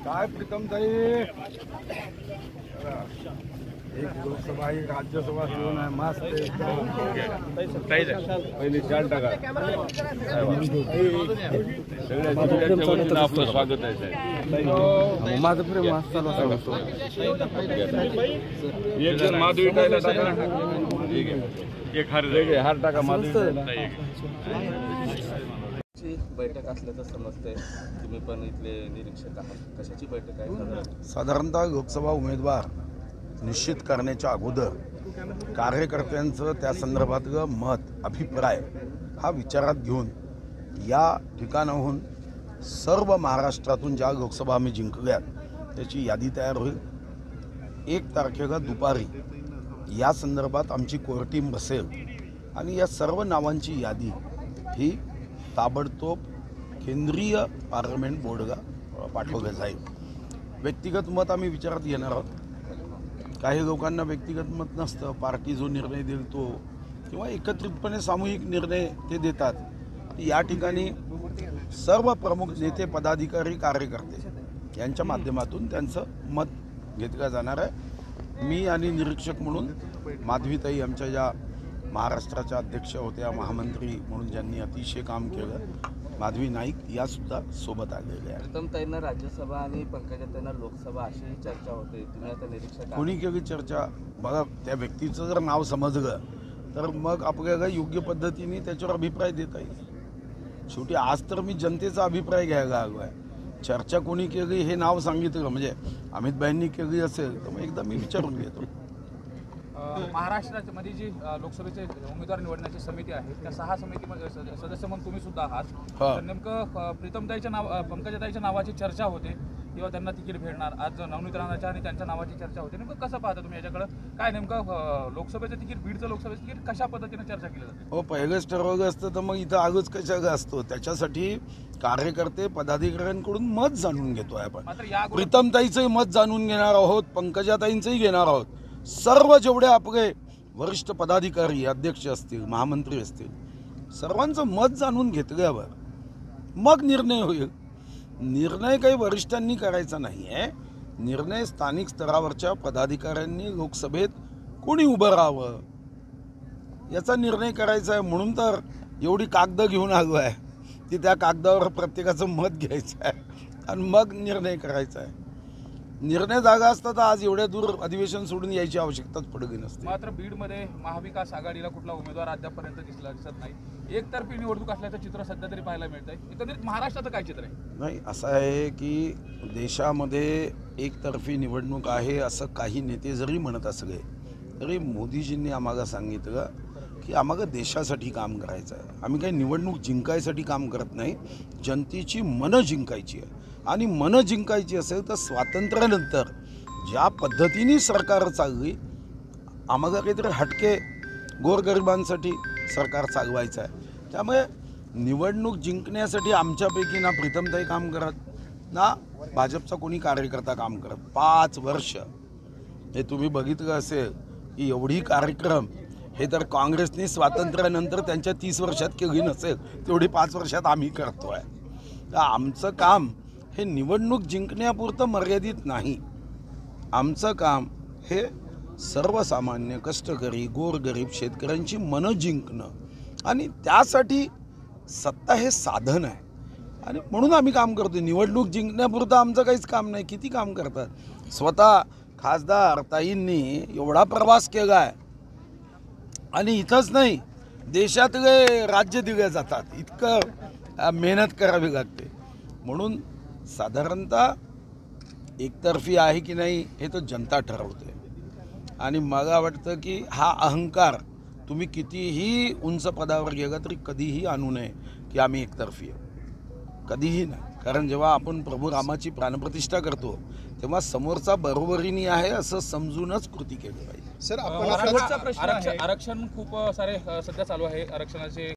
काय प्रीतमताई एक लोकसभा एक राज्यसभा घेऊन आहे मस्त पहिले 4 टाका आपलं स्वागत आहे माझं प्रेम मस्त चालू एक जण माधुरीला टाका एक हार टाका माधुरीला बैठक असल्याचं समजतंय, तुम्ही पण इथले निरीक्षक आहात, कशाची बैठक आहे? साधारणतः लोकसभा उमेदवार निश्चित करण्याच्या अगोदर कार्यकर्त्यांचं त्या संदर्भातलं मत अभिप्राय हा विचारात घेऊन या ठिकाणाहून सर्व महाराष्ट्रातून ज्या लोकसभा आम्ही जिंकल्यात त्याची यादी तयार होईल। 1 तारखेला दुपारी या संदर्भात आमची कोर टीम बसेल आणि या सर्व नावांची यादी ही ताबडतोब केंद्रीय पार्लमेंट बोर्डला पाठवलं जाईल। व्यक्तिगत मत आम्ही विचारात घेणार आहोत। काही लोकांना व्यक्तिगत मत नसतं, पार्टी जो निर्णय देईल तो किंवा एकत्रितपणे सामूहिक निर्णय ते देतात। या ठिकाणी सर्व प्रमुख नेते पदाधिकारी कार्यकर्ते यांच्या माध्यमातून त्यांचं मत घेतलं जाणार आहे। मी आणि निरीक्षक म्हणून माधवीताई आमच्या ज्या महाराष्ट्राच्या अध्यक्ष होत्या, महामंत्री म्हणून ज्यांनी अतिशय काम केलं, माधवी नाईक या सुद्धा सोबत आलेल्या आहेत। प्रीतमताईंना राज्यसभा आणि पंकजाताईंना लोकसभा अशी चर्चा होते, तुम्ही आता निरीक्षक कोणी केली चर्चा? बघा, त्या व्यक्तीचं जर नाव समजलं तर मग आपल्याला योग्य पद्धतीने त्याच्यावर अभिप्राय देता येईल। शेवटी आज तर मी जनतेचा अभिप्राय घ्यायला आलो आहे। चर्चा कोणी केली हे नाव सांगितलं म्हणजे अमितभाईंनी केली असेल तर मग एकदा मी विचारून घेतो। महाराष्ट्रामध्ये जी लोकसभेचे उमेदवार निवडण्याची समिती आहे त्या 6 समितीमध्ये सदस्य म्हणून तुम्ही सुद्धा आहात, तर नेमकं प्रीतमताईच्या पंकजाताईच्या नावाची चर्चा होते किंवा त्यांना तिकीट भेटणार, आज नवनीत राणाच्या आणि त्यांच्या नावाची चर्चा होते, नेमकं कसं पाहता तुम्ही याच्याकडे? काय नेमकं लोकसभेचं तिकीट, बीडचं लोकसभेचं तिकीट कशा पद्धतीने चर्चा केली जाते? हो, पहिलेच ठरवलं असतं तर मग इथं आगच कशाला असतो? त्याच्यासाठी कार्यकर्ते पदाधिकाऱ्यांकडून मत जाणून घेतोय आपण। प्रीतमताईचंही मत जाणून घेणार आहोत, पंकजाताईंचंही घेणार आहोत। सर्व जेवढे आपले वरिष्ठ पदाधिकारी, अध्यक्ष असतील, महामंत्री असतील, सर्वांचं मत जाणून घेतल्यावर मग निर्णय होईल। निर्णय काही वरिष्ठांनी करायचा नाही आहे, निर्णय स्थानिक स्तरावरच्या पदाधिकाऱ्यांनी लोकसभेत कोणी उभं राहावं याचा निर्णय करायचा आहे। म्हणून तर एवढी कागदं घेऊन आलो आहे की त्या कागदावर प्रत्येकाचं मत घ्यायचं आहे आणि मग निर्णय करायचा आहे। निर्णय जागा असता तर आज एवढ्या दूर अधिवेशन सोडून यायची आवश्यकताच पडली नसते। मात्र बीडमध्ये महाविकास आघाडीला कुठला उमेदवार अद्यापर्यंत दिसत नाही, एकतर्फी निवडणूक असल्याचं चित्र सध्या तरी पाहायला मिळतंय। एकंदरीत महाराष्ट्राचं काय चित्र आहे? नाही, असं आहे की देशामध्ये एकतर्फी निवडणूक आहे असं काही नेते जरी म्हणत असले तरी मोदीजींनी आम्हाला सांगितलं की आम्हाला देशासाठी काम करायचं आहे। आम्ही काही निवडणूक जिंकायसाठी काम करत नाही, जनतेची मनं जिंकायची आहे आणि मनं जिंकायची असेल तर स्वातंत्र्यानंतर ज्या पद्धतीने सरकार चालली, आम्हाला काहीतरी हटके गोरगरिबांसाठी सरकार चालवायचं आहे। त्यामुळे निवडणूक जिंकण्यासाठी आमच्यापैकी ना प्रीतमताई काम करत ना भाजपचा कोणी कार्यकर्ता काम करत। 5 वर्ष हे तुम्ही बघितलं असेल की एवढी कार्यक्रम हे तर काँग्रेसने स्वातंत्र्यानंतर त्यांच्या 30 वर्षात केली नसेल तेवढी 5 वर्षात आम्ही करतोय। तर आमचं काम हे निवडणूक जिंकण्यापुरतं मर्यादित नाही, आमचं काम हे सर्वसामान्य कष्टकरी, गोरगरीब शेतकऱ्यांची मनं जिंकणं आणि त्यासाठी सत्ता हे साधन आहे आणि म्हणून आम्ही काम करतो। निवडणूक जिंकण्यापुरतं आमचं काहीच काम नाही। किती काम करतात? स्वतः खासदार ताईंनी एवढा प्रवास केला आहे आणि इथंच नाही, देशातले राज्य दिले जातात, इतकं मेहनत करावी लागते। म्हणून साधारणतः एकतर्फी आहे की नाही हे तर जनता ठरवते आणि मला वाटतं की हा अहंकार तुम्ही कितीही उंच पदावर गेला तरी कधीही आणू नये की आम्ही एकतर्फी आहे, कधीही नाही। कारण जेव्हा आपण प्रभू रामाची प्राणप्रतिष्ठा करतो तेव्हा समोरचा बरोबरीने आहे असं समजूनच कृती केली पाहिजे। सर, आरक्षण खूप सारे सध्या चालू आहे, आरक्षणाचे